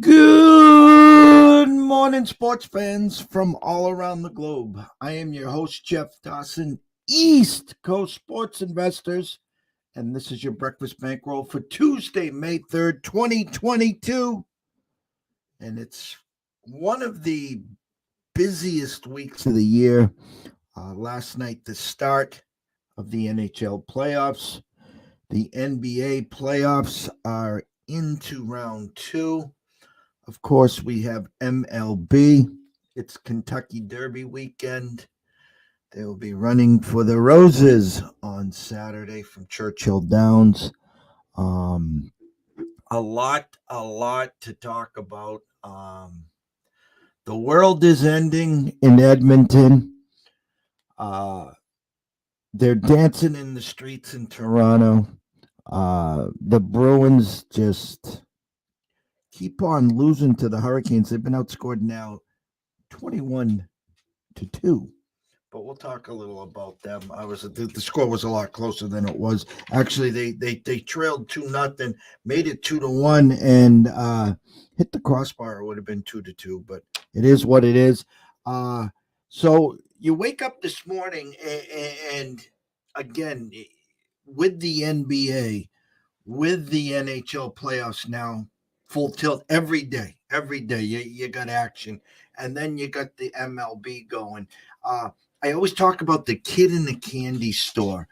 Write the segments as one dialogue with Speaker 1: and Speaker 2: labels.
Speaker 1: Good morning, sports fans from all around the globe. I am your host, Jeff Dawson, East Coast Sports Investors, and this is your breakfast bankroll for Tuesday, May 3rd, 2022. And it's one of the busiest weeks of the year. Last night, the start of the NHL Playoffs. The NBA Playoffs are into round 2. Of course, we have MLB. It's Kentucky Derby weekend. They will be running for the Roses on Saturday from Churchill Downs. A lot to talk about. The world is ending in Edmonton. They're dancing in the streets in Toronto. The Bruins just keep on losing to the Hurricanes. They've been outscored now 21-2. But we'll talk a little about them. The score was a lot closer than it was. Actually, they trailed 2-0, made it 2-1, and hit the crossbar. It would have been 2-2, but it is what it is. So you wake up this morning, and again, with the NBA, with the NHL playoffs now, full tilt every day. You got action, and then you got the MLB going. I always talk about the kid in the candy store.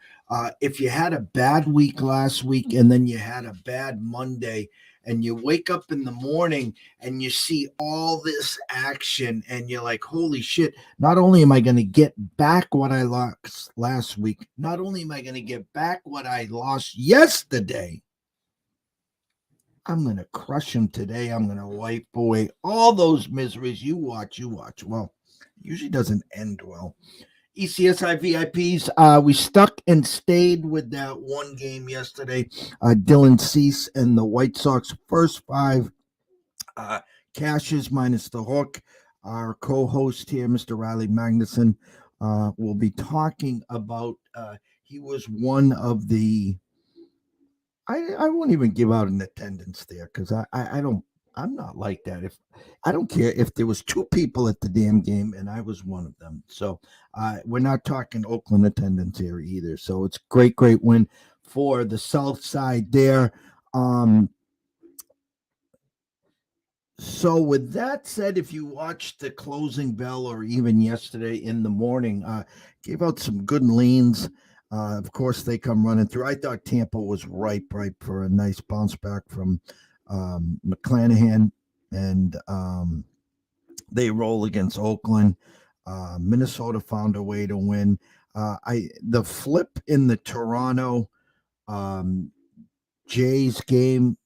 Speaker 1: If you had a bad week last week and then you had a bad Monday, and you wake up in the morning and you see all this action and you're like, holy shit, not only am I going to get back what I lost last week, not only am I going to get back what I lost yesterday, I'm going to crush them today. I'm going to wipe away all those miseries. You watch. Well, usually doesn't end well. ECSI VIPs, we stuck and stayed with that one game yesterday. Dylan Cease and the White Sox first 5 cashes minus the hook. Our co-host here, Mr. Riley Magnuson, will be talking about he was one of the I won't even give out an attendance there because I'm not like that. I don't care if there was 2 people at the damn game and I was one of them. So we're not talking Oakland attendance here either. So it's great win for the South Side there. So with that said, if you watched the closing bell or even yesterday in the morning, gave out some good leans. Of course, they come running through. I thought Tampa was ripe for a nice bounce back from McClanahan, and they roll against Oakland. Minnesota found a way to win. The flip in the Toronto Jays game,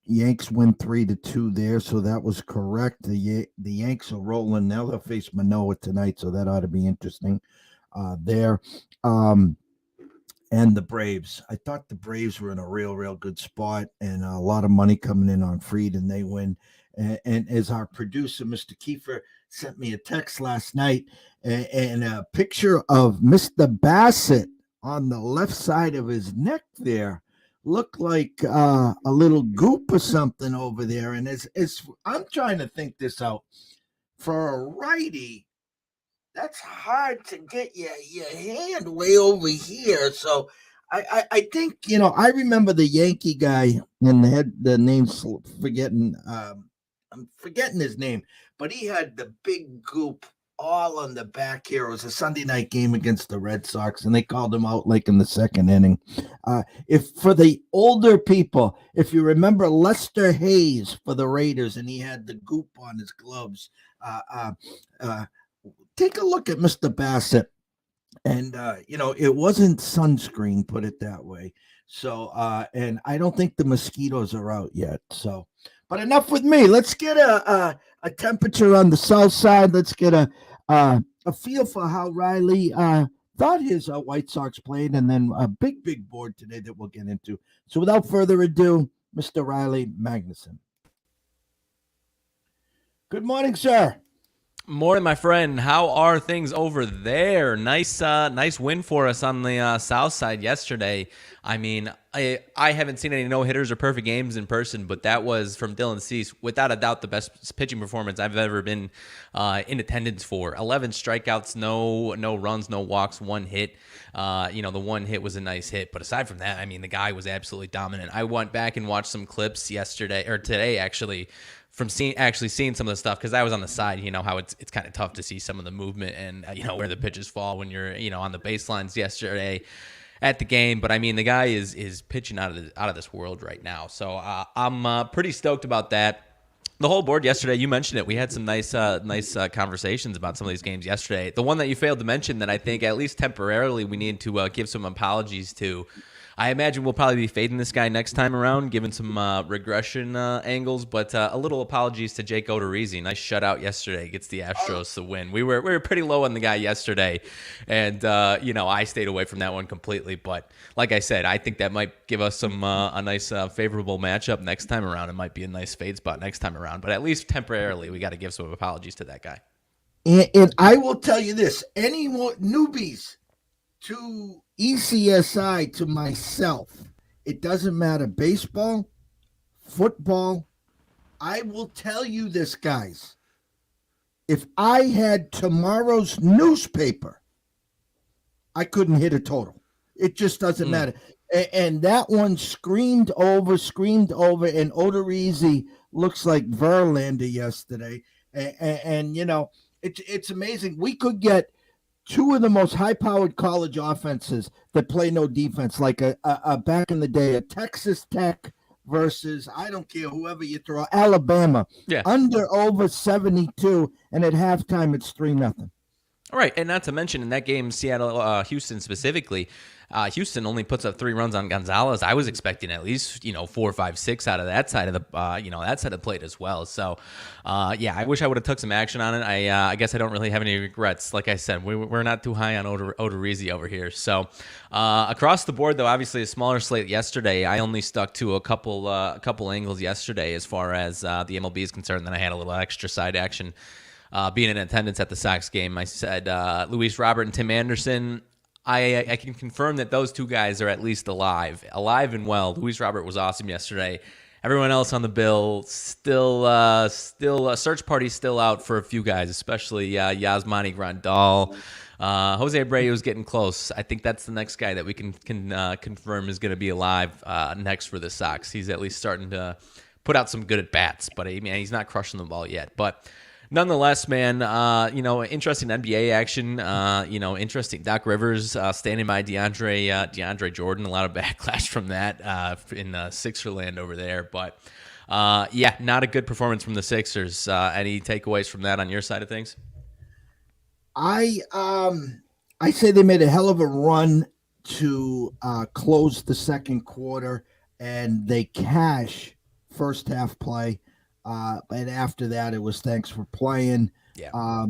Speaker 1: Yanks win 3-2 there, so that was correct. The Yanks are rolling now. They'll face Manoah tonight, so that ought to be interesting there. and the Braves. I thought the Braves were in a real good spot and a lot of money coming in on Fried, and they win. And as our producer, Mr. Kiefer, sent me a text last night and a picture of Mr. Bassett on the left side of his neck there looked like a little goop or something over there. And as I'm trying to think this out, for a righty, that's hard to get your hand way over here. So I think I remember the Yankee guy and the name's forgetting I'm forgetting his name, but he had the big goop all on the back here. It was a Sunday night game against the Red Sox, and they called him out like in the second inning. If for the older people, if you remember Lester Hayes for the Raiders, and he had the goop on his gloves. Take a look at Mr. Bassett. And it wasn't sunscreen, put it that way. So and I don't think the mosquitoes are out yet. So, but enough with me. Let's get a temperature on the south side. Let's get a feel for how Riley thought his White Sox played, and then a big board today that we'll get into. So without further ado, Mr. Riley Magnuson. Good morning, sir.
Speaker 2: Morning, my friend. How are things over there? Nice win for us on the south side yesterday. I mean, I haven't seen any no-hitters or perfect games in person, but that was from Dylan Cease, without a doubt, the best pitching performance I've ever been in attendance for. 11 strikeouts, no runs, no walks, one hit. The one hit was a nice hit, but aside from that, I mean, the guy was absolutely dominant. I went back and watched some clips today, actually, from seeing some of the stuff, because I was on the side. How it's kind of tough to see some of the movement and where the pitches fall when you're on the baselines yesterday at the game. But I mean, the guy is pitching out of this world right now. So I'm pretty stoked about that. The whole board yesterday, you mentioned it. We had some nice conversations about some of these games yesterday. The one that you failed to mention that I think at least temporarily we need to give some apologies to. I imagine we'll probably be fading this guy next time around, given some regression angles. But a little apologies to Jake Odorizzi. Nice shutout yesterday. Gets the Astros the win. We were pretty low on the guy yesterday, and I stayed away from that one completely. But like I said, I think that might give us some a nice favorable matchup next time around. It might be a nice fade spot next time around. But at least temporarily, we got to give some apologies to that guy.
Speaker 1: And I will tell you this: any newbies to ECSI, to myself, it doesn't matter. Baseball, football. I will tell you this, guys. If I had tomorrow's newspaper, I couldn't hit a total. It just doesn't matter. And that one screamed over, and Odorizzi looks like Verlander yesterday. And it's amazing. We could get two of the most high-powered college offenses that play no defense, like a back in the day, a Texas Tech versus, I don't care, whoever you throw, Alabama.
Speaker 2: Yeah.
Speaker 1: Under over 72, and at halftime it's 3-0.
Speaker 2: All right, and not to mention in that game, Seattle, Houston specifically, Houston only puts up 3 runs on Gonzalez. I was expecting at least 4, 5, 6 out of that side of the that side of the plate as well. So, I wish I would have took some action on it. I guess I don't really have any regrets. Like I said, we're not too high on Odorizzi over here. So, across the board, though, obviously a smaller slate yesterday. I only stuck to a couple angles yesterday as far as the MLB is concerned. Then I had a little extra side action. Being in attendance at the Sox game, I said Luis Robert and Tim Anderson. I can confirm that those two guys are at least alive and well. Luis Robert was awesome yesterday. Everyone else on the bill still a search party still out for a few guys, especially Yasmani Grandal. Jose Abreu is getting close. I think that's the next guy that we can confirm is going to be alive next for the Sox. He's at least starting to put out some good at bats, but he's not crushing the ball yet. But nonetheless, man, interesting NBA action. Interesting. Doc Rivers standing by DeAndre Jordan. A lot of backlash from that in Sixerland over there. But, not a good performance from the Sixers. Any takeaways from that on your side of things?
Speaker 1: I say they made a hell of a run to close the second quarter, and they cash first half play. And after that, it was thanks for playing.
Speaker 2: Yeah.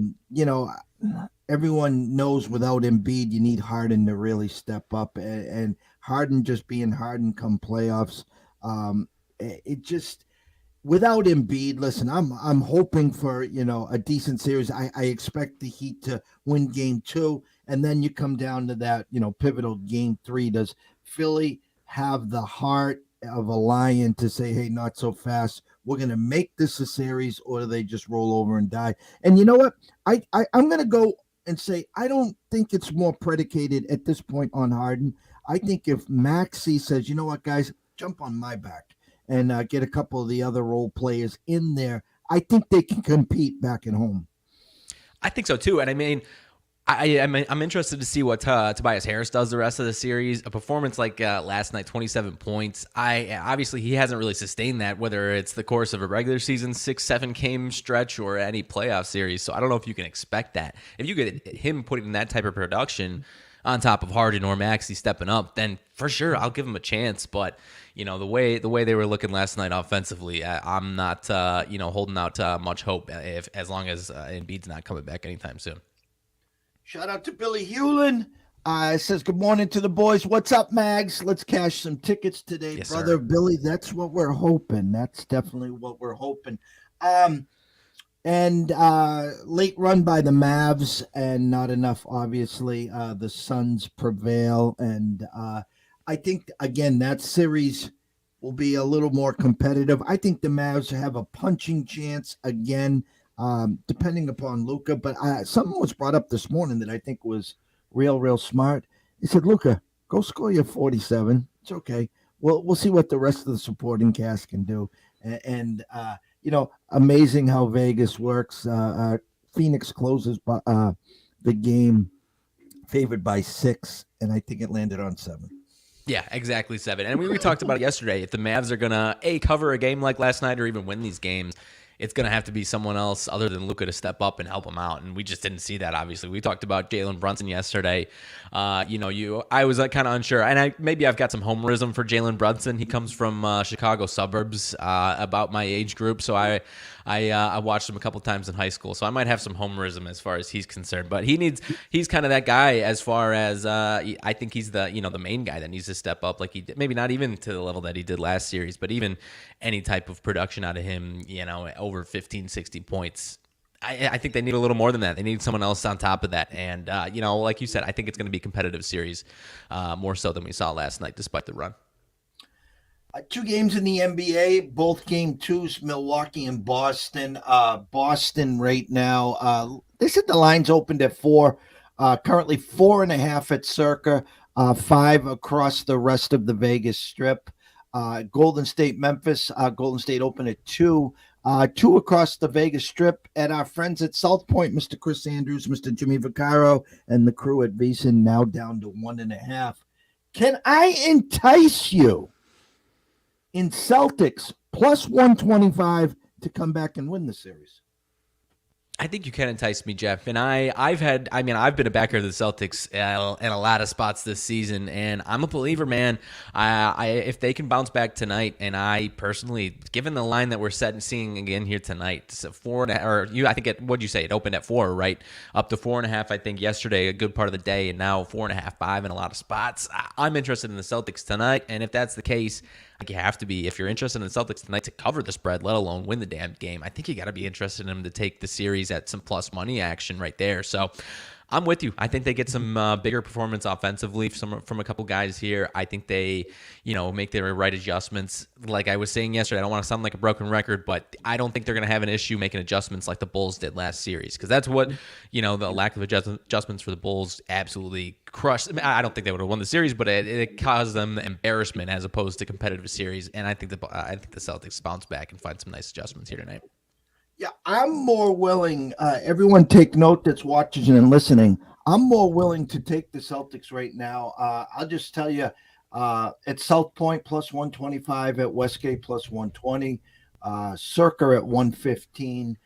Speaker 1: everyone knows without Embiid, you need Harden to really step up, and Harden just being Harden come playoffs. It just without Embiid, listen, I'm hoping for a decent series. I expect the Heat to win Game 2, and then you come down to that pivotal Game 3. Does Philly have the heart of a lion to say, "Hey, not so fast. We're going to make this a series," or do they just roll over and die? And you know what? I'm going to go and say I don't think it's more predicated at this point on Harden. I think if Maxey says, "You know what, guys, jump on my back," and get a couple of the other role players in there, I think they can compete back at home.
Speaker 2: I think so too. And I mean, I'm interested to see what Tobias Harris does the rest of the series. A performance like last night, 27 points. Obviously he hasn't really sustained that, whether it's the course of a regular season 6-7 game stretch or any playoff series. So I don't know if you can expect that. If you get him putting in that type of production on top of Harden or Maxey stepping up, then for sure I'll give him a chance. But the way they were looking last night offensively, I'm not holding out much hope as long as Embiid's not coming back anytime soon.
Speaker 1: Shout out to Billy Hewlin. Says good morning to the boys. What's up, Mags? Let's cash some tickets today,
Speaker 2: yes,
Speaker 1: brother.
Speaker 2: Sir.
Speaker 1: Billy, that's what we're hoping. That's definitely what we're hoping. And late run by the Mavs, and not enough, obviously. The Suns prevail, and I think, again, that series will be a little more competitive. I think the Mavs have a punching chance again, depending upon Luka. But something was brought up this morning that I think was real smart. He said, "Luka, go score your 47. It's okay. We'll see what the rest of the supporting cast can do." And amazing how Vegas works. Phoenix closes the game favored by 6, and I think it landed on 7.
Speaker 2: Yeah, exactly 7. And we talked about it yesterday. If the Mavs are going to, cover a game like last night or even win these games, it's going to have to be someone else other than Luka to step up and help him out. And we just didn't see that, obviously. We talked about Jalen Brunson yesterday. I was kind of unsure. And maybe I've got some homerism for Jalen Brunson. He comes from Chicago suburbs, about my age group. So I watched him a couple times in high school. So I might have some homerism as far as he's concerned. But he's kind of that guy as far as I think he's the main guy that needs to step up like he did. Maybe not even to the level that he did last series, but even any type of production out of him, over 15, 16 points. I think they need a little more than that. They need someone else on top of that. And, like you said, I think it's going to be a competitive series, more so than we saw last night, despite the run.
Speaker 1: 2 games in the NBA, both game 2s, Milwaukee and Boston. Boston right now, they said the line's opened at 4, currently 4.5 at Circa, 5 across the rest of the Vegas Strip. Golden State, Memphis, Golden State open at 2. 2 across the Vegas Strip at our friends at South Point, Mr. Chris Andrews, Mr. Jimmy Vaccaro, and the crew at VSiN, now down to 1.5. Can I entice you in Celtics plus 125 to come back and win the series?
Speaker 2: I think you can entice me, Jeff. And I've been a backer of the Celtics in a lot of spots this season, and I'm a believer, man. If they can bounce back tonight, and I personally, given the line that we're seeing again here tonight, so 4.5, or I think what'd you say? It opened at 4, right? Up to 4.5, I think yesterday, a good part of the day, and now 4.5, 5 in a lot of spots. I'm interested in the Celtics tonight, and if that's the case, you have to be. If you're interested in the Celtics tonight to cover the spread, let alone win the damn game, I think you got to be interested in them to take the series at some plus money action right there. So I'm with you. I think they get some bigger performance offensively from a couple guys here. I think they, make their right adjustments. Like I was saying yesterday, I don't want to sound like a broken record, but I don't think they're going to have an issue making adjustments like the Bulls did last series, because that's what, the lack of adjustments for the Bulls absolutely crushed. I mean, I don't think they would have won the series, but it caused them embarrassment as opposed to competitive series. And I think the Celtics bounce back and find some nice adjustments here tonight.
Speaker 1: Yeah, I'm more willing. Everyone take note that's watching and listening. I'm more willing to take the Celtics right now. I'll just tell you, at South Point plus 125, at Westgate plus 120, Circa at 115,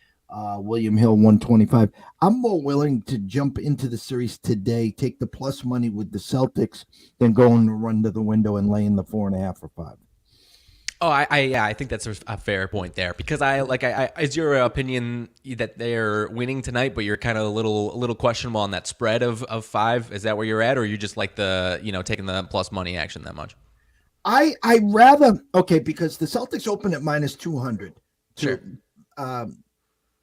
Speaker 1: William Hill 125. I'm more willing to jump into the series today, take the plus money with the Celtics, than going to run to the window and lay in the 4.5 or 5.
Speaker 2: Oh, yeah, I think that's a fair point there because is your opinion that they're winning tonight, but you're kind of a little questionable on that spread of 5? Is that where you're at, or you just like the taking the plus money action that much?
Speaker 1: I rather okay because the Celtics open at minus 200
Speaker 2: Sure.
Speaker 1: to um,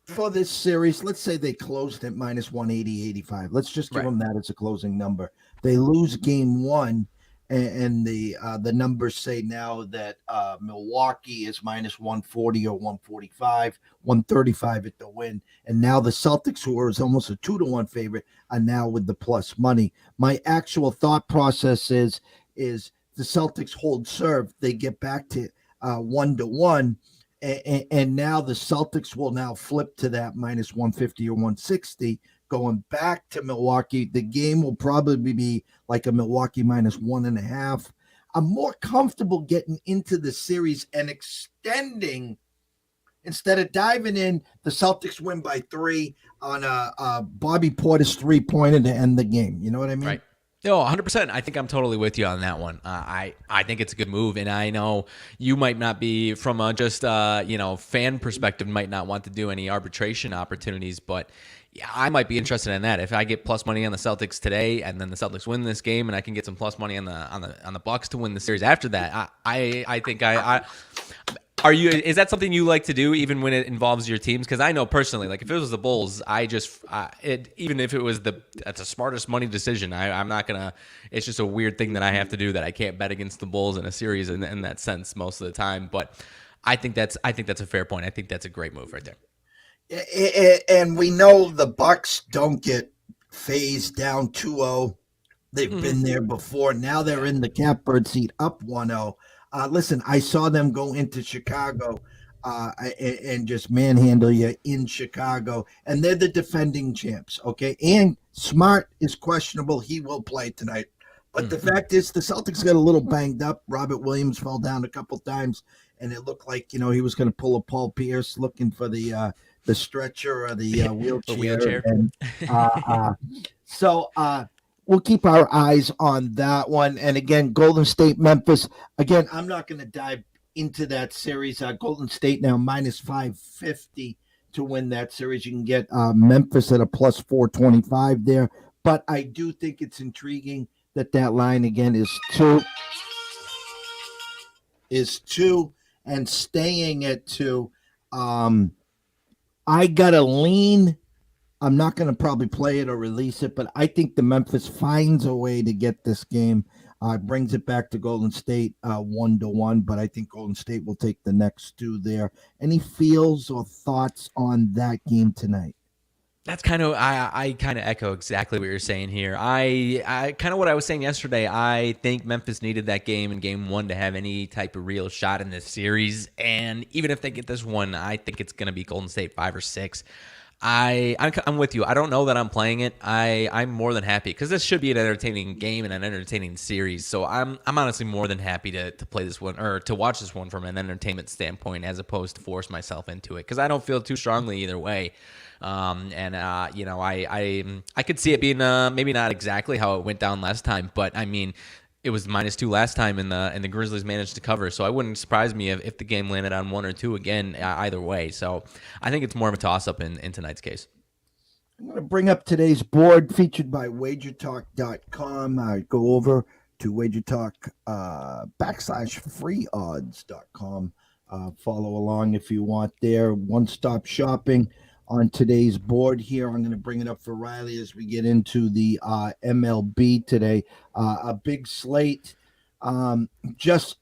Speaker 1: for this series. Let's say they closed at minus 180, 85. Let's just give
Speaker 2: Right.
Speaker 1: them that as a closing number. They lose game one, and the numbers say now that Milwaukee is minus 140 or 145, 135 at the win, and now the Celtics, who was almost a 2-1 favorite, are now with the plus money. My actual thought process is the Celtics hold serve, they get back to 1-1, and now the Celtics will now flip to that minus 150 or 160 going back to Milwaukee. The game will probably be like a Milwaukee minus 1.5. I'm more comfortable getting into the series and extending instead of diving in. The Celtics win by 3 on a Bobby Portis 3-pointer to end the game. You know what I mean?
Speaker 2: Right. No, 100%. I think I'm totally with you on that one. I think it's a good move, and I know you might not be from a just fan perspective, might not want to do any arbitration opportunities, but yeah, I might be interested in that. If I get plus money on the Celtics today, and then the Celtics win this game, and I can get some plus money on the Bucks to win the series after that, I think I are you? Is that something you like to do, even when it involves your teams? Because I know personally, like if it was the Bulls, even if it was that's the smartest money decision. I'm not gonna. It's just a weird thing that I have to do that I can't bet against the Bulls in a series in that sense most of the time. But I think that's a fair point. I think that's a great move right there.
Speaker 1: And we know the Bucks don't get phased down 2-0. They've
Speaker 2: Mm-hmm.
Speaker 1: been there before. Now they're in the catbird seat up 1-0. Listen, I saw them go into Chicago and just manhandle you in Chicago. And they're the defending champs, okay? And Smart is questionable. He will play tonight. But the fact is, the Celtics got a little banged up. Robert Williams fell down a couple times, and it looked like he was going to pull a Paul Pierce looking for the stretcher or the
Speaker 2: The
Speaker 1: wheelchair.
Speaker 2: wheelchair.
Speaker 1: And so we'll keep our eyes on that one. And again, Golden State, Memphis. Again, I'm not going to dive into that series. Golden State now minus 550 to win that series. You can get Memphis at a plus 425 there. But I do think it's intriguing that line again is two and staying at 2. I got to lean. I'm not going to probably play it or release it, but I think the Memphis finds a way to get this game. Brings it back to Golden State 1-1, but I think Golden State will take the next 2 there. Any feels or thoughts on that game tonight?
Speaker 2: That's kind of I kind of echo exactly what you're saying here. I kind of what I was saying yesterday. I think Memphis needed that game in game 1 to have any type of real shot in this series, and even if they get this one, I think it's going to be Golden State 5 or 6. I'm with you. I don't know that I'm playing it. I'm more than happy because this should be an entertaining game and an entertaining series. So I'm honestly more than happy to play this one or to watch this one from an entertainment standpoint as opposed to force myself into it because I don't feel too strongly either way. I could see it being maybe not exactly how it went down last time, but I mean, it was -2 last time, and the Grizzlies managed to cover. So I wouldn't surprise me if the game landed on 1 or 2 again, either way. So I think it's more of a toss up in tonight's case.
Speaker 1: I'm going to bring up today's board featured by wagertalk.com. Go over to wagertalk /freeodds.com. Follow along if you want there. One-stop shopping on today's board here. I'm going to bring it up for Riley as we get into the MLB today. A big slate. Just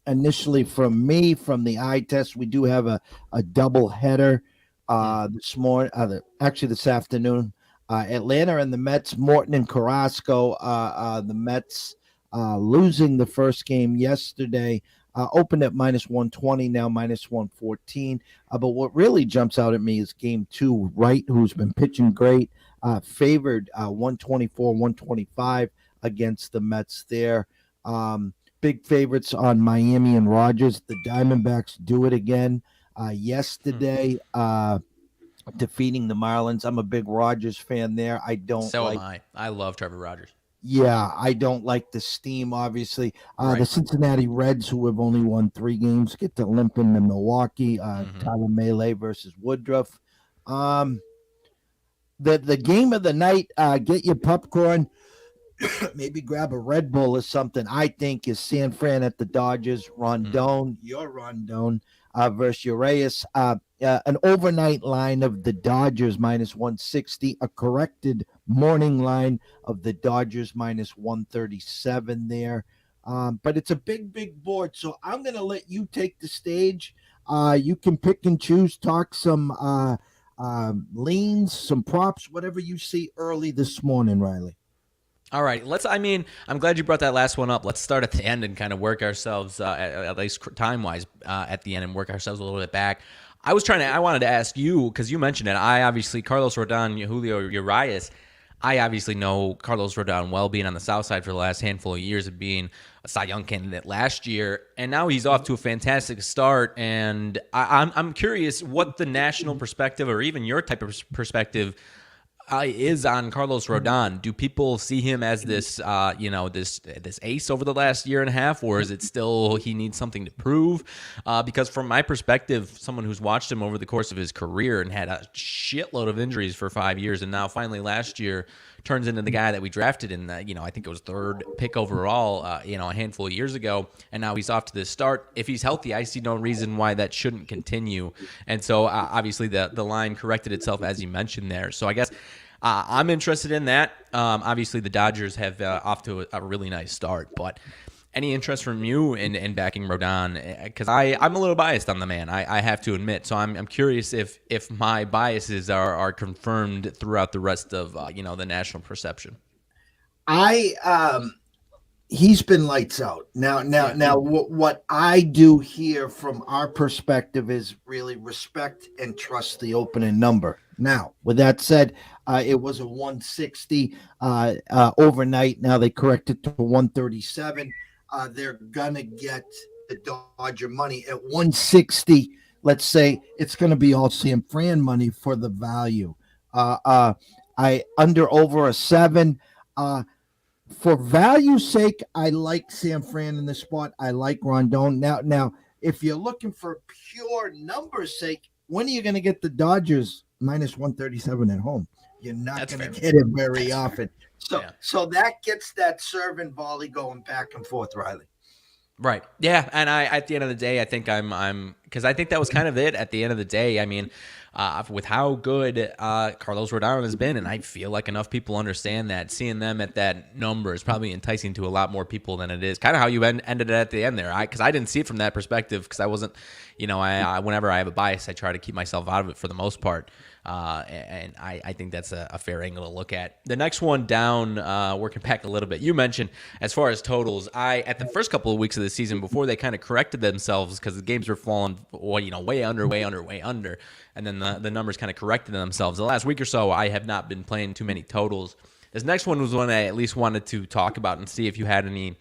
Speaker 1: initially from me, from the eye test, we do have a double header this morning, actually this afternoon. Atlanta and the Mets, Morton and Carrasco. The Mets losing the first game yesterday. Opened at -120, now -114. But what really jumps out at me is game 2. Wright, who's been pitching great, favored 124, 125 against the Mets there. Big favorites on Miami and Rogers. The Diamondbacks do it again yesterday, defeating the Marlins. I'm a big Rogers fan there. I don't
Speaker 2: So
Speaker 1: like
Speaker 2: am I. I love Trevor Rogers.
Speaker 1: Yeah, I don't like the steam, obviously. The
Speaker 2: Right.
Speaker 1: Cincinnati Reds, who have only won 3 games, get to limp into Milwaukee.
Speaker 2: Hmm.
Speaker 1: Tyler Melee versus Woodruff. Um, the game of the night, get your popcorn, maybe grab a Red Bull or something. I think is San Fran at the Dodgers. Rondon, your Rondon versus Urias. An overnight line of the Dodgers minus 160, a corrected morning line of the Dodgers minus 137 there. But it's a big board. So I'm going to let you take the stage. You can pick and choose, talk some leans, some props, whatever you see early this morning, Riley.
Speaker 2: All right, I mean, I'm glad you brought that last one up. Let's start at the end and kind of work ourselves, at least time wise, at the end and work ourselves a little bit back. I wanted to ask you, because you mentioned it. I obviously, Carlos Rodon, Julio Urias, I obviously know Carlos Rodon well, being on the South Side for the last handful of years of being a Cy Young candidate last year, and now he's off to a fantastic start. And I'm curious what the national perspective, or even your type of perspective, is on Carlos Rodon. Do people see him as this, this ace over the last year and a half, or is it still he needs something to prove? Because from my perspective, someone who's watched him over the course of his career and had a shitload of injuries for 5 years, and now finally last year turns into the guy that we drafted in, I think it was third pick overall, a handful of years ago, and now he's off to this start. If he's healthy, I see no reason why that shouldn't continue. And so obviously the line corrected itself as you mentioned there. So I guess I'm interested in that. Obviously, the Dodgers have off to a really nice start, but any interest from you in backing Rodon? Because I'm a little biased on the man, I have to admit. So I'm curious if my biases are confirmed throughout the rest of the national perception.
Speaker 1: I He's been lights out.
Speaker 2: Yeah.
Speaker 1: What I do here from our perspective is really respect and trust the opening number. Now, with that said, it was a 160 overnight. Now they corrected to 137. They're gonna get the Dodger money at 160. Let's say it's gonna be all Sam Fran money for the value. Uh, uh, I under over a 7. For value's sake, I like Sam Fran in the spot. I like Rondon. Now, if you're looking for pure numbers' sake, when are you going to get the Dodgers minus 137 at home? You're not
Speaker 2: That's
Speaker 1: going
Speaker 2: fair.
Speaker 1: to get it very
Speaker 2: That's
Speaker 1: often.
Speaker 2: fair.
Speaker 1: So,
Speaker 2: Yeah.
Speaker 1: so that gets that serve and volley going back and forth, Riley.
Speaker 2: Right. Yeah. And at the end of the day, I think I'm because I think that was kind of it at the end of the day. I mean, with how good Carlos Rodon has been, and I feel like enough people understand that seeing them at that number is probably enticing to a lot more people than it is. Kind of how you ended it at the end there. Because I didn't see it from that perspective because I wasn't, I whenever I have a bias, I try to keep myself out of it for the most part. And I think that's a fair angle to look at. The next one down, working back a little bit. You mentioned as far as totals, at the first couple of weeks of the season before they kind of corrected themselves because the games were falling, way under, and then the numbers kind of corrected themselves. The last week or so, I have not been playing too many totals. This next one was one I at least wanted to talk about and see if you had any,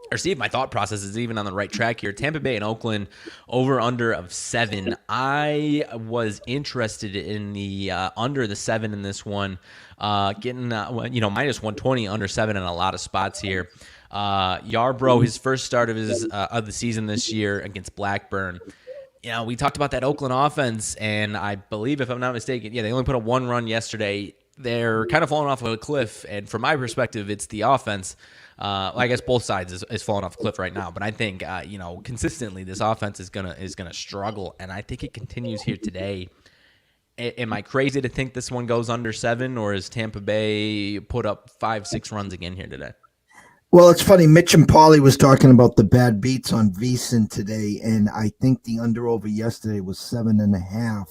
Speaker 2: or see if my thought process is even on the right track here. Tampa Bay and Oakland, over under of 7. I was interested in the under the 7 in this one, getting minus 120 under 7 in a lot of spots here. Yarbrough, his first start of the season this year against Blackburn. We talked about that Oakland offense, and I believe, if I'm not mistaken, they only put up 1 run yesterday. They're kind of falling off of a cliff, and from my perspective, it's the offense. I guess both sides is falling off a cliff right now, but I think consistently this offense is gonna struggle, and I think it continues here today. Am I crazy to think this one goes under 7, or is Tampa Bay put up 5-6 runs again here today?
Speaker 1: Well, it's funny. Mitch and Paulie was talking about the bad beats on VSiN today, and I think the under over yesterday was 7.5,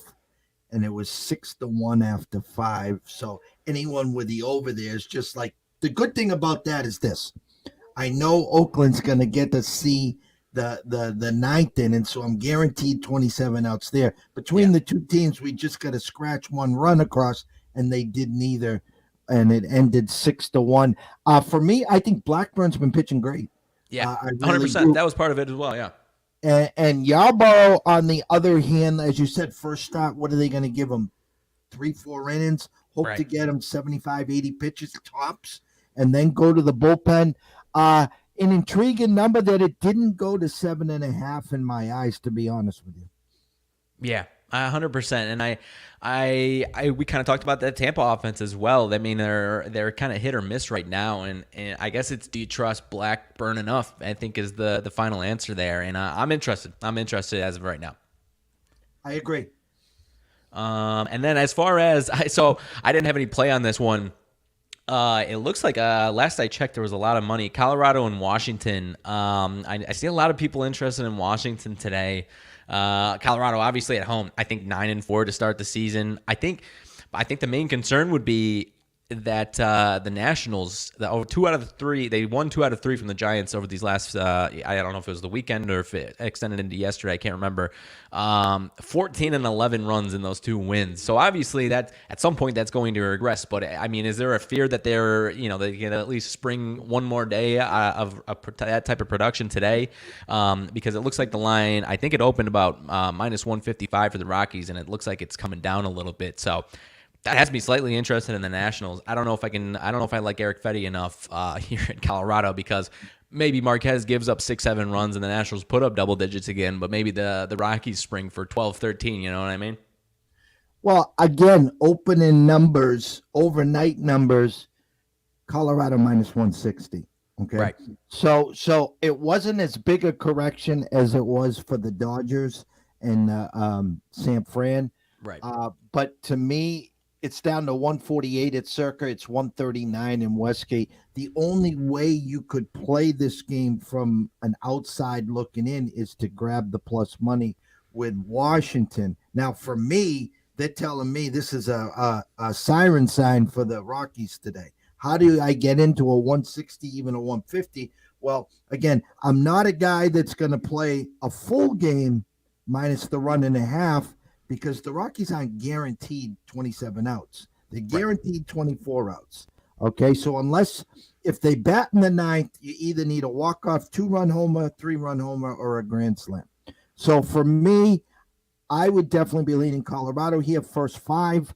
Speaker 1: and it was 6-1 after 5. So anyone with the over there is just like, the good thing about that is this: I know Oakland's going to get to see the ninth inning, so I'm guaranteed 27 outs there. Between the two teams, we just got to scratch one run across, and they did neither, and it ended 6-1. For me, I think Blackburn's been pitching great.
Speaker 2: Yeah,
Speaker 1: I
Speaker 2: 100%.
Speaker 1: do.
Speaker 2: That was part of it as well. Yeah.
Speaker 1: And Yarborough, on the other hand, as you said, first start, what are they going to give him? 3-4 innings. Hope to get him 75, 80 pitches tops. and then go to the bullpen. An intriguing number that it didn't go to 7.5 in my eyes, to be honest with you.
Speaker 2: Yeah, 100%. And we kind of talked about that Tampa offense as well. I mean, they're kind of hit or miss right now, and I guess it's, do you trust Blackburn enough? I think is the final answer there, and I'm interested. I'm interested as of right now.
Speaker 1: I agree.
Speaker 2: And then as far as I didn't have any play on this one. It looks like last I checked, there was a lot of money. Colorado and Washington. I see a lot of people interested in Washington today. Colorado, obviously at home. I think 9-4 to start the season. I think the main concern would be that the Nationals, 2 out of the 3, they won 2 out of 3 from the Giants over these last. I don't know if it was the weekend or if it extended into yesterday. I can't remember. 14 and 11 runs in those 2 wins. So obviously that at some point that's going to regress. But I mean, is there a fear that they can at least spring one more day of that type of production today? Because it looks like the line, I think it opened about minus 155 for the Rockies, and it looks like it's coming down a little bit. So that has me slightly interested in the Nationals. I don't know if I like Eric Fetty enough here in Colorado, because maybe Marquez gives up 6-7 runs and the Nationals put up double digits again, but maybe the Rockies spring for 12-13, you know what I mean?
Speaker 1: Well, again, opening numbers, overnight numbers, Colorado minus 160. Okay.
Speaker 2: Right.
Speaker 1: So it wasn't as big a correction as it was for the Dodgers and San Fran.
Speaker 2: Right.
Speaker 1: But to me, it's down to 148 at Circa. It's 139 in Westgate. The only way you could play this game from an outside looking in is to grab the plus money with Washington. Now, for me, they're telling me this is a siren sign for the Rockies today. How do I get into a 160, even a 150? Well, again, I'm not a guy that's going to play a full game minus the 1.5, because the Rockies aren't guaranteed 27 outs. They're guaranteed 24 outs. Okay, so if they bat in the 9th, you either need a walk-off 2-run homer, 3-run homer, or a grand slam. So for me, I would definitely be leaning Colorado here first 5,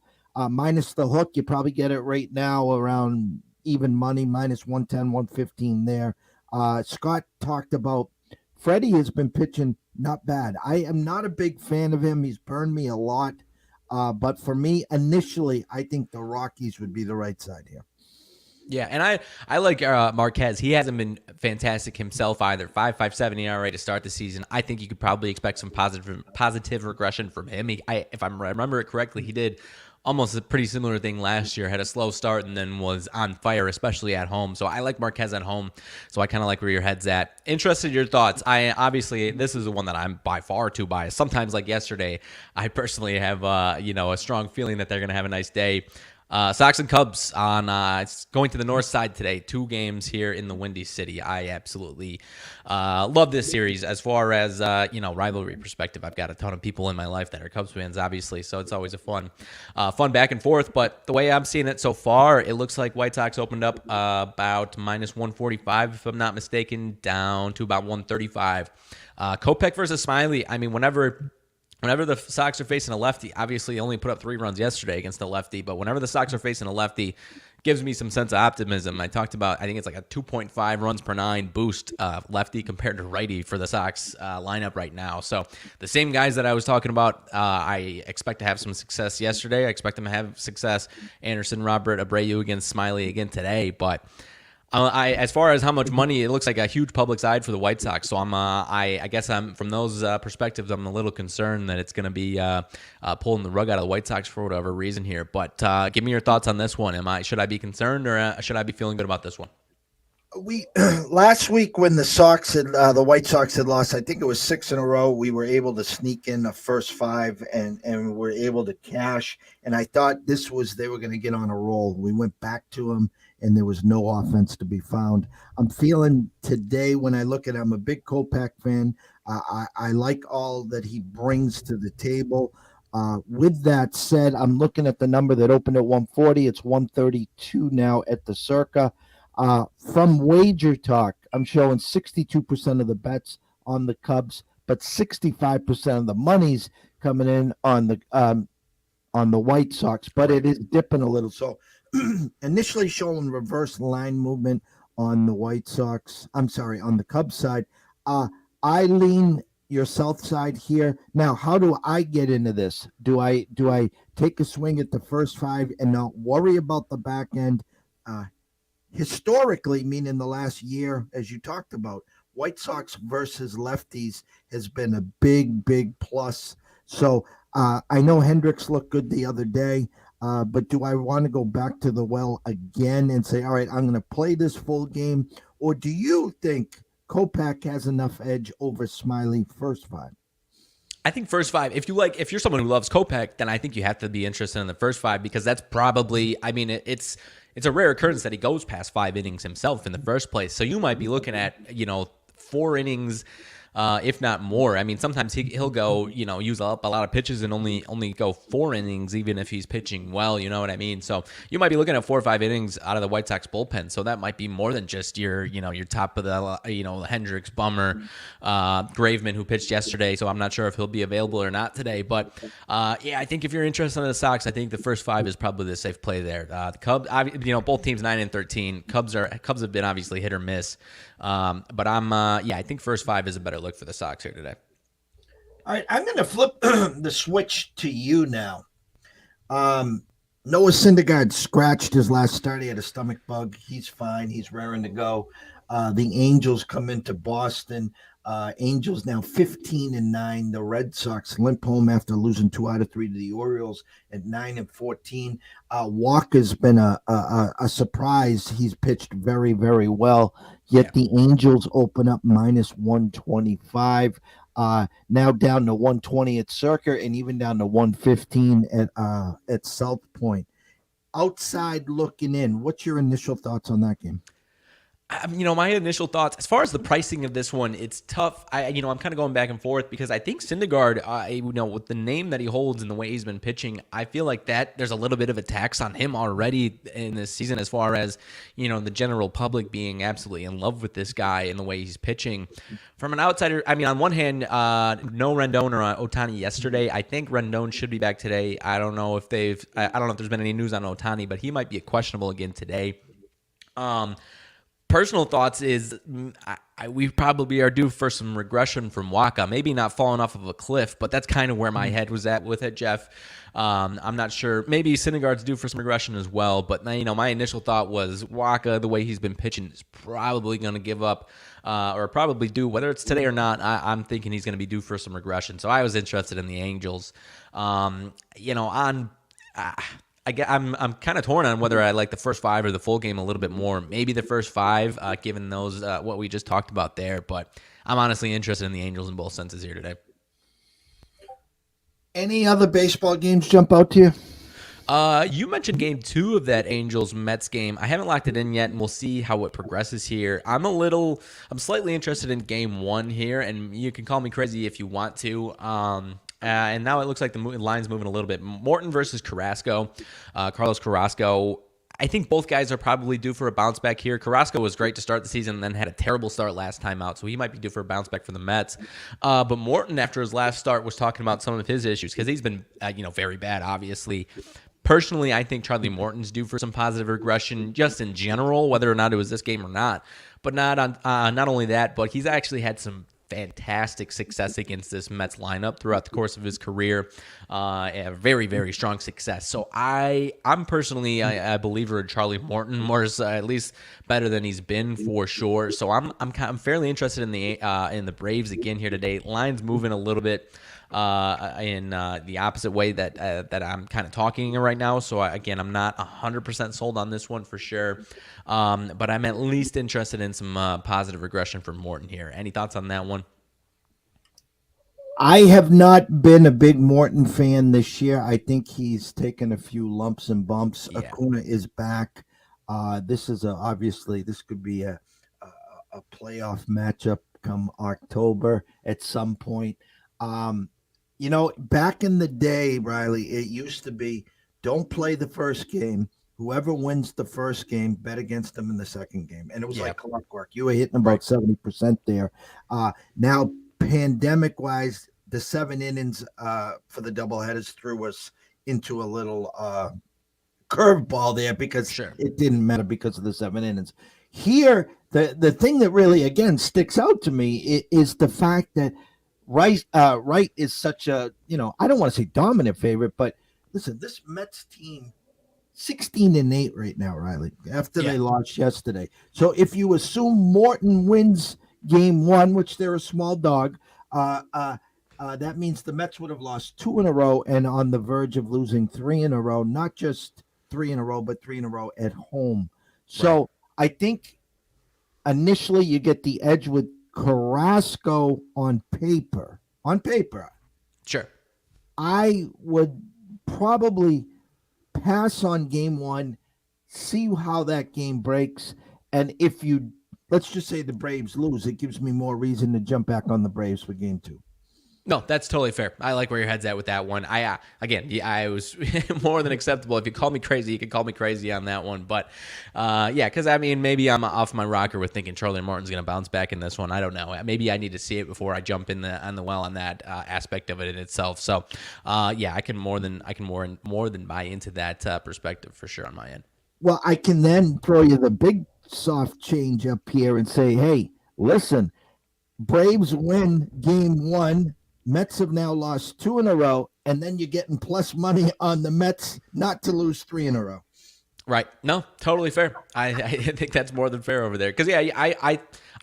Speaker 1: minus the hook. You probably get it right now around even money, minus 110, 115 there. Scott talked about Freddie has been pitching not bad. I am not a big fan of him. He's burned me a lot. But for me, initially, I think the Rockies would be the right side here.
Speaker 2: Yeah, and I like Marquez. He hasn't been fantastic himself either. 5.57 ERA to start the season. I think you could probably expect some positive regression from him. If I remember it correctly, he did almost a pretty similar thing last year. Had a slow start and then was on fire, especially at home. So I like Marquez at home. So I kind of like where your head's at. Interested in your thoughts. Obviously, this is the one that I'm by far too biased. Sometimes, like yesterday, I personally have a strong feeling that they're going to have a nice day. Sox and Cubs on it's going to the north side today. 2 games here in the Windy City. I absolutely love this series. As far as rivalry perspective, I've got a ton of people in my life that are Cubs fans, obviously, so it's always a fun back and forth. But the way I'm seeing it so far, it looks like White Sox opened up about minus 145, if I'm not mistaken, down to about 135. Kopech versus Smiley. I mean, whenever the Sox are facing a lefty, obviously only put up 3 runs yesterday against the lefty, but whenever the Sox are facing a lefty, gives me some sense of optimism. I talked about, I think it's like a 2.5 runs per 9 boost lefty compared to righty for the Sox lineup right now. So the same guys that I was talking about, I expect to have some success yesterday. I expect them to have success. Anderson, Robert, Abreu against Smiley again today, but as far as how much money, it looks like a huge public side for the White Sox. So I guess I'm from those perspectives, I'm a little concerned that it's going to be pulling the rug out of the White Sox for whatever reason here. But give me your thoughts on this one. Should I be concerned or should I be feeling good about this one?
Speaker 1: We last week when the White Sox had lost, I think it was 6 in a row. We were able to sneak in the first 5 and were able to cash. And I thought they were going to get on a roll. We went back to them, and there was no offense to be found. I'm feeling today when I look at him, I'm a big Kopech fan. I like all that he brings to the table. With that said, I'm looking at the number that opened at 140. It's 132 now at the Circa. From Wager Talk, I'm showing 62% of the bets on the Cubs, but 65% of the money's coming in on the White Sox. But it is dipping a little. So initially showing reverse line movement on the White Sox. I'm sorry, on the Cubs side. Uh, I lean your south side here. Now, how do I get into this? Do I take a swing at the first five and not worry about the back end? Uh, Historically, meaning the last year, as you talked about, White Sox versus lefties has been a big plus. So I know Hendricks looked good the other day, but do I want to go back to the well again and say, all right, I'm going to play this full game? Or do you think Kopak has enough edge over Smiley first five?
Speaker 2: I think first five. If you're someone who loves Kopech, then I think you have to be interested in the first five because that's probably. I mean, it's a rare occurrence that he goes past 5 innings himself in the first place. So you might be looking at 4 innings, if not more. I mean, sometimes he'll go use up a lot of pitches and only go 4 innings, even if he's pitching well. You know what I mean? So you might be looking at 4 or 5 innings out of the White Sox bullpen. So that might be more than just your top of the Hendricks, Bummer, Graveman, who pitched yesterday. So I'm not sure if he'll be available or not today. But yeah, I think if you're interested in the Sox, I think the first five is probably the safe play there. The Cubs, both teams 9-13. Cubs have been obviously hit or miss. But I think first five is a better look for the Sox here today.
Speaker 1: All right, I'm going to flip the switch to you now. Noah Syndergaard scratched his last start. He had a stomach bug. He's fine. He's raring to go. The Angels come into Boston. Angels now 15-9. The Red Sox limp home after losing 2 out of 3 to the Orioles at 9-14. Walker's been a surprise. He's pitched very well. Yet the Angels open up minus 125. Now down to 120 at Circa and even down to 115 at South Point. Outside looking in, what's your initial thoughts on that game?
Speaker 2: My initial thoughts as far as the pricing of this one, it's tough. I'm kind of going back and forth because I think Syndergaard, with the name that he holds and the way he's been pitching, I feel like that there's a little bit of a tax on him already in this season as far as, the general public being absolutely in love with this guy and the way he's pitching. From an outsider, on one hand, no Rendon or Ohtani yesterday. I think Rendon should be back today. I don't know if there's been any news on Ohtani, but he might be questionable again today. Personal thoughts is we probably are due for some regression from Waka. Maybe not falling off of a cliff, but that's kind of where my head was at with it, Jeff. I'm not sure. Maybe Syndergaard's due for some regression as well. But my initial thought was Waka, the way he's been pitching, is probably going to give up or probably do, whether it's today or not. I'm thinking he's going to be due for some regression. So I was interested in the Angels. I'm kind of torn on whether I like the first five or the full game a little bit more. Maybe the first five, given those what we just talked about there. But I'm honestly interested in the Angels in both senses here today.
Speaker 1: Any other baseball games jump out to you?
Speaker 2: You mentioned game 2 of that Angels-Mets game. I haven't locked it in yet, and we'll see how it progresses here. I'm slightly interested in game 1 here, and you can call me crazy if you want to. And now it looks like the line's moving a little bit. Morton versus Carrasco. Carlos Carrasco. I think both guys are probably due for a bounce back here. Carrasco was great to start the season and then had a terrible start last time out, so he might be due for a bounce back for the Mets. But Morton, after his last start, was talking about some of his issues because he's been, very bad, obviously. Personally, I think Charlie Morton's due for some positive regression just in general, whether or not it was this game or not. But not only that, but he's actually had some fantastic success against this Mets lineup throughout the course of his career. A very, very strong success. So I'm personally a believer in Charlie Morton, more at least better than he's been for sure. So I'm fairly interested in the Braves again here today. Line's moving a little bit in the opposite way that I'm kind of talking right now. So again, I'm not 100% sold on this one for sure. But I'm at least interested in some positive regression for Morton here. Any thoughts on that one?
Speaker 1: I have not been a big Morton fan this year. I think he's taken a few lumps and bumps.
Speaker 2: Yeah.
Speaker 1: Acuna is back. This could be a playoff matchup come October at some point. Back in the day, Riley, it used to be don't play the first game. Whoever wins the first game, bet against them in the second game. And it was like clockwork. You were hitting about 70% there. Now, pandemic-wise, the 7 innings for the doubleheaders threw us into a little curveball there because
Speaker 2: Sure.
Speaker 1: it didn't matter because of the 7 innings. Here, the thing that really again sticks out to me is the fact that Wright is such a, I don't want to say dominant favorite, but listen, this Mets team 16-8 right now, Riley, after
Speaker 2: Yeah.
Speaker 1: they lost yesterday. So if you assume Morton wins game one, which they're a small dog, that means the Mets would have lost two in a row and on the verge of losing three in a row, not just three in a row, but three in a row at home.
Speaker 2: Right.
Speaker 1: So I think initially you get the edge with Carrasco on paper. On paper,
Speaker 2: Sure.
Speaker 1: I would probably pass on game one, see how that game breaks. And if you, let's just say the Braves lose, it gives me more reason to jump back on the Braves for game two.
Speaker 2: No, that's totally fair. I like where your head's at with that one. I was more than acceptable. If you call me crazy, you can call me crazy on that one. But because I mean, maybe I'm off my rocker with thinking Charlie Martin's going to bounce back in this one. I don't know. Maybe I need to see it before I jump on the well on that aspect of it in itself. So, I can more than buy into that perspective for sure on my end.
Speaker 1: Well, I can then throw you the big soft change up here and say, hey, listen, Braves win game one. Mets have now lost two in a row, and then you're getting plus money on the Mets not to lose three in a row.
Speaker 2: Right. No, totally fair. I think that's more than fair over there. Because, I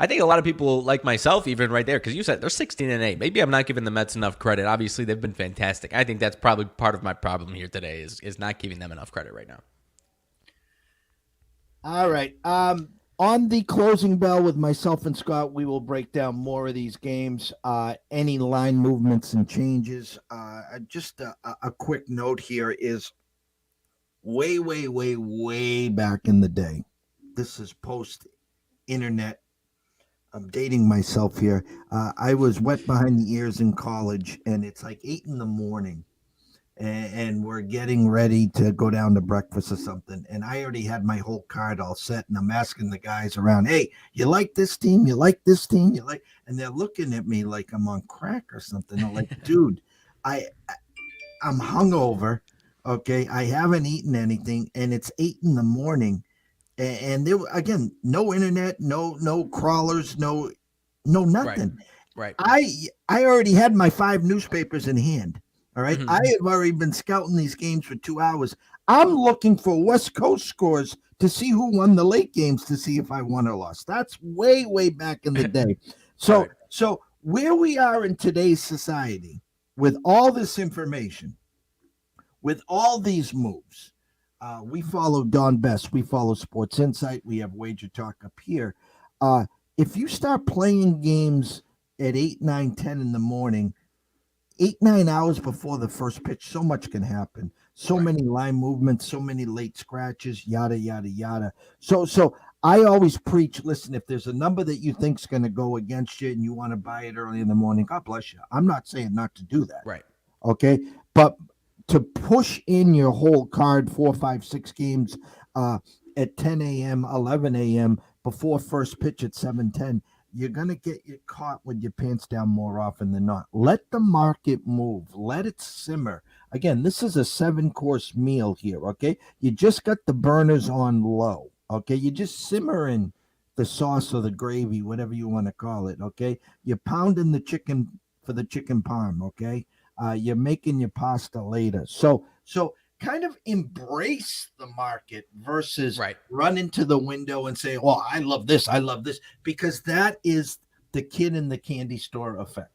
Speaker 2: think a lot of people like myself even right there, because you said they're 16-8. Maybe I'm not giving the Mets enough credit. Obviously, they've been fantastic. I think that's probably part of my problem here today is not giving them enough credit right now.
Speaker 1: All right. On the closing bell with myself and Scott, we will break down more of these games, any line movements and changes. Just a quick note here is way, way, way, way back in the day. This is post internet. I'm dating myself here. I was wet behind the ears in college, and it's like 8 in the morning. And we're getting ready to go down to breakfast or something. And I already had my whole card all set, and I'm asking the guys around, "Hey, you like this team? You like this team? You like?" And they're looking at me like I'm on crack or something. I'm like, "Dude, I I'm hungover. Okay, I haven't eaten anything, and it's 8 in the morning." And there, again, no internet, no crawlers, no
Speaker 2: Right.
Speaker 1: nothing.
Speaker 2: Right.
Speaker 1: I already had my 5 newspapers in hand. All right.
Speaker 2: Mhm.
Speaker 1: I have already been scouting these games for 2 hours. I'm looking for West Coast scores to see who won the late games to see if I won or lost. That's way, way back in the day. So
Speaker 2: Right.
Speaker 1: so where we are in today's society with all this information, with all these moves, we follow Don Best, we follow Sports Insight, we have Wager Talk up here. If you start playing games at 8, 9, 10 in the morning, 8, 9 hours before the first pitch, so much can happen. So
Speaker 2: Right.
Speaker 1: many line movements, so many late scratches, yada yada yada. So I always preach. Listen, if there's a number that you think's going to go against you and you want to buy it early in the morning, God bless you. I'm not saying not to do that.
Speaker 2: Right.
Speaker 1: Okay, but to push in your whole card 4, 5, 6 games uh, at 10 a.m., 11 a.m. before first pitch at 7:10, you're gonna get you caught with your pants down more often than not. Let the market move. Let it simmer. Again, this is a 7 course meal here. Okay, you just got the burners on low. Okay, you just simmering the sauce or the gravy, whatever you want to call it. Okay, you're pounding the chicken for the chicken parm. Okay, you're making your pasta later. So kind of embrace the market versus
Speaker 2: Right.
Speaker 1: run into the window and say, "Oh, I love this," because that is the kid in the candy store effect.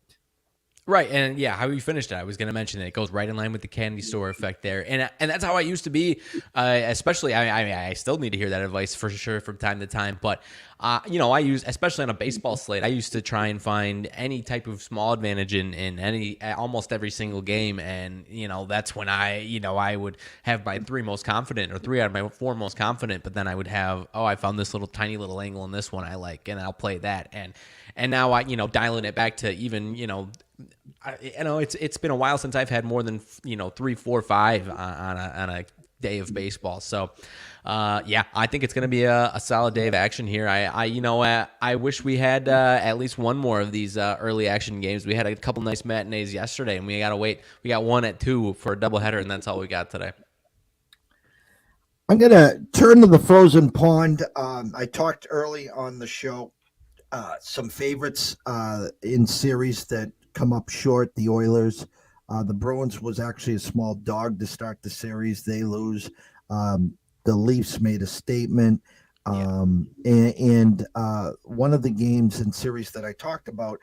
Speaker 2: Right, and how you finished it, I was going to mention that it goes right in line with the candy store effect there, and that's how I used to be. Especially, I still need to hear that advice for sure from time to time. But I use, especially on a baseball slate, I used to try and find any type of small advantage in almost every single game, and that's when I would have my three most confident or three out of my four most confident, but then I would have I found this little tiny little angle in this one I like, and I'll play that, and now I dialing it back to even it's been a while since I've had more than 3, 4, 5 on a day of baseball. So I think it's going to be a solid day of action here. I wish we had at least one more of these early action games. We had a couple nice matinees yesterday, and we got to wait. We got one at 2 for a doubleheader, and that's all we got today.
Speaker 1: I'm going to turn to the frozen pond. I talked early on the show some favorites in series that come up short. The Oilers, the Bruins was actually a small dog to start the series. They lose. The Leafs made a statement.
Speaker 2: Yeah.
Speaker 1: And one of the games and series that I talked about,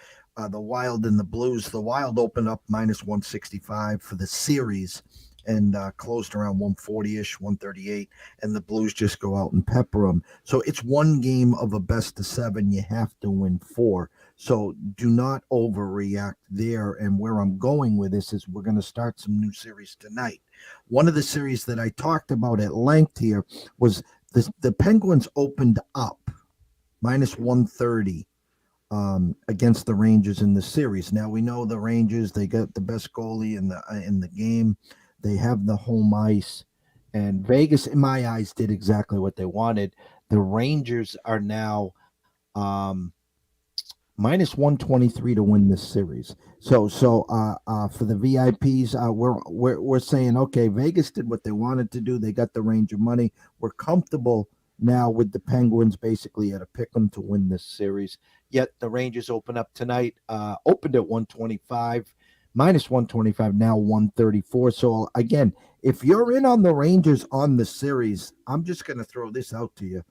Speaker 1: the Wild and the Blues, the Wild opened up minus 165 for the series and closed around 140-ish, 138, and the Blues just go out and pepper them. So it's one game of a best of seven. You have to win four. So do not overreact there. And where I'm going with this is we're going to start some new series tonight. One of the series that I talked about at length here was the Penguins opened up minus 130 against the Rangers in the series. Now we know the Rangers, they got the best goalie in the game. They have the home ice, and Vegas, in my eyes, did exactly what they wanted. The Rangers are now minus 123 to win this series. So for the VIPs, we're saying, okay, Vegas did what they wanted to do. They got the Ranger money. We're comfortable now with the Penguins basically at a pick 'em to win this series. Yet the Rangers open up tonight, opened at 125, minus 125, now 134. So again, if you're in on the Rangers on the series, I'm just going to throw this out to you.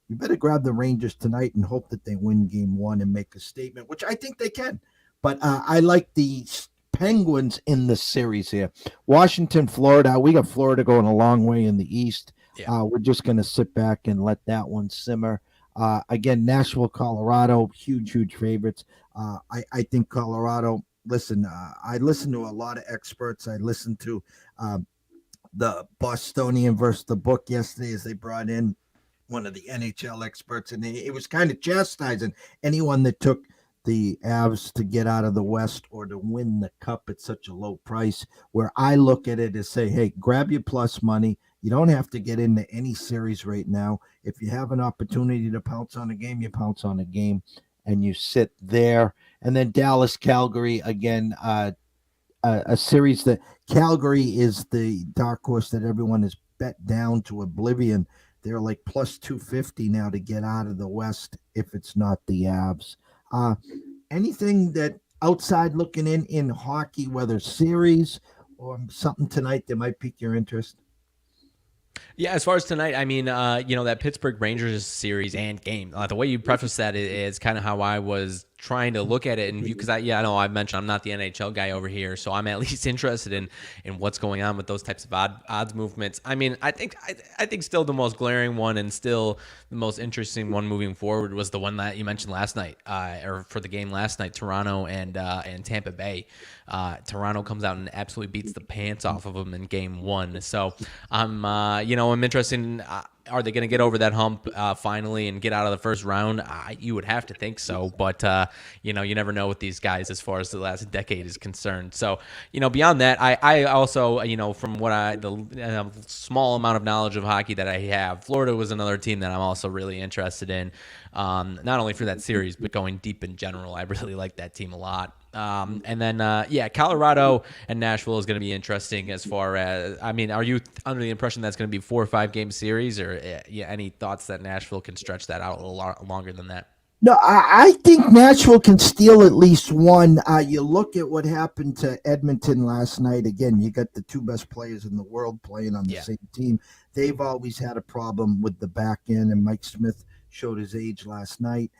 Speaker 1: You better grab the Rangers tonight and hope that they win game one and make a statement, which I think they can. But I like the Penguins in the series here. Washington, Florida. We got Florida going a long way in the East.
Speaker 2: Yeah.
Speaker 1: We're just going to sit back and let that one simmer. Again, Nashville, Colorado, huge favorites. I think Colorado. Listen, I listen to a lot of experts. I listened to the Bostonian versus the book yesterday as they brought in one of the NHL experts, and it was kind of chastising anyone that took the Avs to get out of the West or to win the cup at such a low price. Where I look at it as say, hey, grab your plus money. You don't have to get into any series right now. If you have an opportunity to pounce on a game, you pounce on a game and you sit there. And then Dallas, Calgary, again, a series that Calgary is the dark horse that everyone has bet down to oblivion. They're like plus 250 now to get out of the West if it's not the Avs. Anything that outside looking in hockey, whether series or something tonight that might pique your interest?
Speaker 2: Yeah, as far as tonight, I mean, that Pittsburgh Rangers series and game, the way you preface that is kind of how I was trying to look at it and view, because I know I've mentioned I'm not the NHL guy over here, so I'm at least interested in what's going on with those types of odds movements. I mean, I think still the most glaring one and still the most interesting one moving forward was the one that you mentioned last night, or for the game last night, Toronto and Tampa Bay. Toronto comes out and absolutely beats the pants off of them in game one. So I'm interested in, are they going to get over that hump finally and get out of the first round? You would have to think so, but you never know with these guys as far as the last decade is concerned. So beyond that, I also from what the small amount of knowledge of hockey that I have, Florida was another team that I'm also really interested in, not only for that series but going deep in general. I really like that team a lot. And then, Colorado and Nashville is going to be interesting as far as, I mean, are you under the impression that's going to be 4 or 5 game series, or any thoughts that Nashville can stretch that out a little longer than that?
Speaker 1: No, I think Nashville can steal at least one. You look at what happened to Edmonton last night. Again, you got the two best players in the world playing on the same team. They've always had a problem with the back end, and Mike Smith showed his age last night.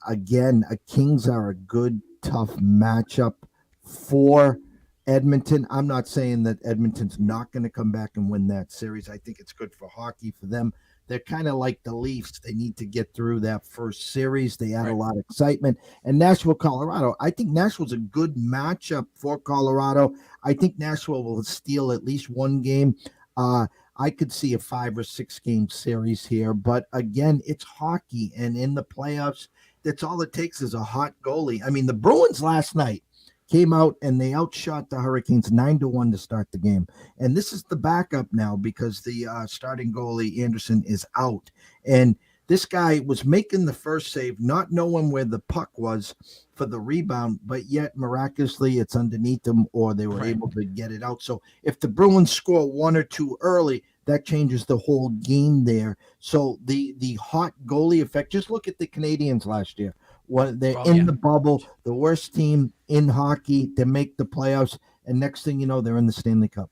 Speaker 1: Again, Kings are a good, tough matchup for Edmonton. I'm not saying that Edmonton's not going to come back and win that series. I think it's good for hockey for them. They're kind of like the Leafs. They need to get through that first series. They add a lot of excitement. And Nashville, Colorado, I think Nashville's a good matchup for Colorado. I think Nashville will steal at least one game. I could see a 5 or 6 game series here. But again, it's hockey. And in the playoffs, that's all it takes is a hot goalie. I mean, the Bruins last night came out and they outshot the Hurricanes 9-1 to start the game. And this is the backup now because the starting goalie Anderson is out. And This guy was making the first save, not knowing where the puck was for the rebound, but yet miraculously it's underneath them or they were
Speaker 2: Right.
Speaker 1: able to get it out. So if the Bruins score one or two early, that changes the whole game there. So the hot goalie effect, just look at the Canadians last year. When they're
Speaker 2: Oh
Speaker 1: in
Speaker 2: yeah.
Speaker 1: the bubble, the worst team in hockey to make the playoffs, and next thing you know, they're in the Stanley Cup.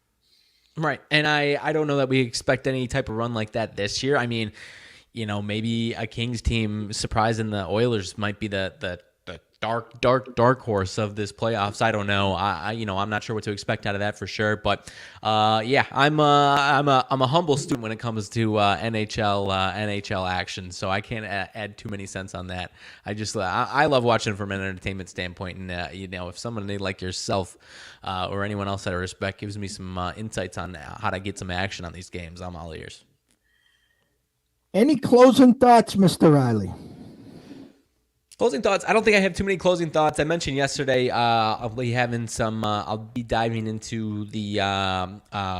Speaker 2: Right. And I don't know that we expect any type of run like that this year. I mean, maybe a Kings team surprising the Oilers might be the dark horse of this playoffs. I don't know. I'm not sure what to expect out of that for sure. But yeah, I'm a humble student when it comes to NHL action, so I can't add too many cents on that. I love watching from an entertainment standpoint, and if someone like yourself or anyone else that I respect gives me some insights on how to get some action on these games, I'm all ears.
Speaker 1: Any closing thoughts, Mr. Riley?
Speaker 2: Closing thoughts. I don't think I have too many closing thoughts. I mentioned yesterday I'll be having some. I'll be diving into the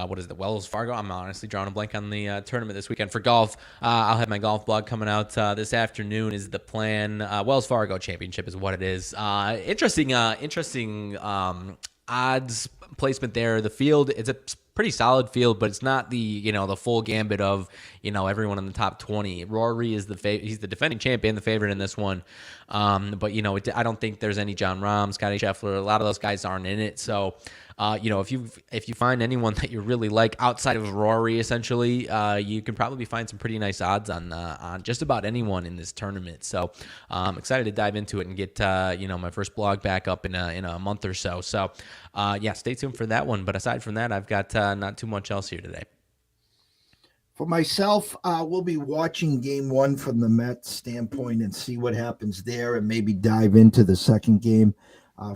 Speaker 2: what is it, the Wells Fargo. I'm honestly drawing a blank on the tournament this weekend for golf. I'll have my golf blog coming out this afternoon. Is the plan? Wells Fargo Championship is what it is. Interesting odds placement there. The field, it's a pretty solid field, but it's not the the full gambit of everyone in the top 20. Rory is he's the defending champion, the favorite in this one. But I don't think there's any John Rahm, Scotty Scheffler. A lot of those guys aren't in it. So if you find anyone that you really like outside of Rory, essentially, you can probably find some pretty nice odds on just about anyone in this tournament. So I'm excited to dive into it and get my first blog back up in a month or so. So yeah, stay tuned for that one. But aside from that, I've got not too much else here today.
Speaker 1: For myself, we'll be watching game one from the Mets standpoint and see what happens there and maybe dive into the second game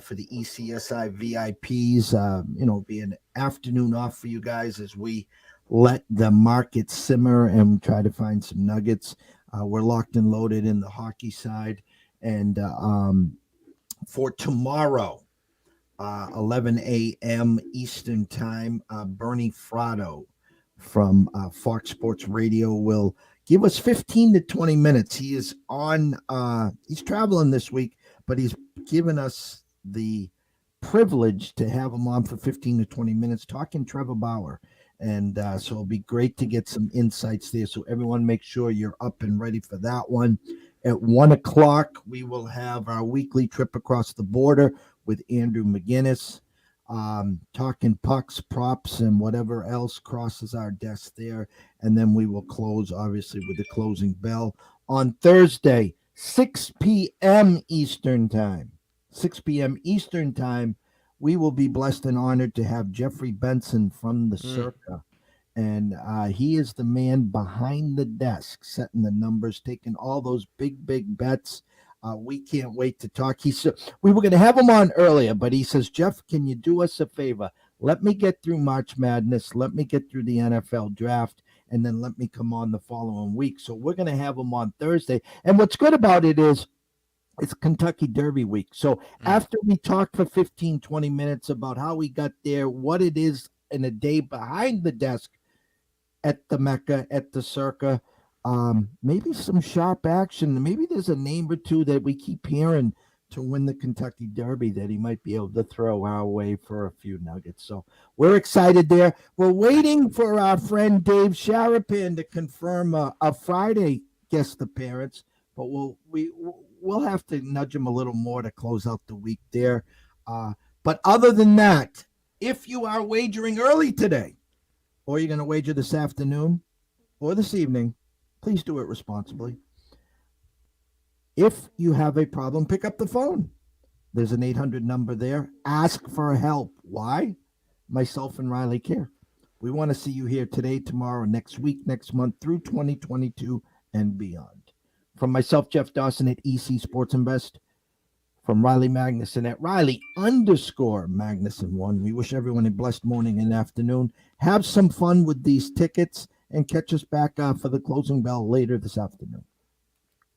Speaker 1: for the ECSI VIPs. Be an afternoon off for you guys as we let the market simmer and try to find some nuggets. We're locked and loaded in the hockey side. And for tomorrow, 11 a.m. Eastern time, Bernie Fratto from Fox Sports Radio will give us 15 to 20 minutes. He is he's traveling this week, but he's given us the privilege to have him on for 15 to 20 minutes talking Trevor Bauer. And so it'll be great to get some insights there. So everyone make sure you're up and ready for that one. At 1:00, we will have our weekly trip across the border with Andrew McGinnis. Talking pucks, props, and whatever else crosses our desk there. And then we will close, obviously, with the closing bell on Thursday, 6 p.m. Eastern Time. 6 p.m. Eastern Time, we will be blessed and honored to have Jeffrey Benson from the Circa. And he is the man behind the desk, setting the numbers, taking all those big bets. We can't wait to talk. We were going to have him on earlier, but he says, Jeff, can you do us a favor? Let me get through March Madness. Let me get through the NFL draft, and then let me come on the following week. So we're going to have him on Thursday. And what's good about it is it's Kentucky Derby week. So after we talk for 15, 20 minutes about how we got there, what it is in a day behind the desk at the Mecca, at the Circa, maybe some sharp action. Maybe there's a name or two that we keep hearing to win the Kentucky Derby that he might be able to throw our way for a few nuggets. So we're excited there. We're waiting for our friend Dave Sharapan to confirm a Friday guest appearance, but we'll have to nudge him a little more to close out the week there. But other than that, if you are wagering early today, or you're going to wager this afternoon or this evening, please do it responsibly. If you have a problem, pick up the phone. There's an 800 number there. Ask for help. Why? Myself and Riley care. We want to see you here today, tomorrow, next week, next month, through 2022 and beyond. From myself, Jeff Dawson at EC Sports Invest. From Riley Magnuson at Riley_Magnuson1. We wish everyone a blessed morning and afternoon. Have some fun with these tickets and catch us back for the closing bell later this afternoon.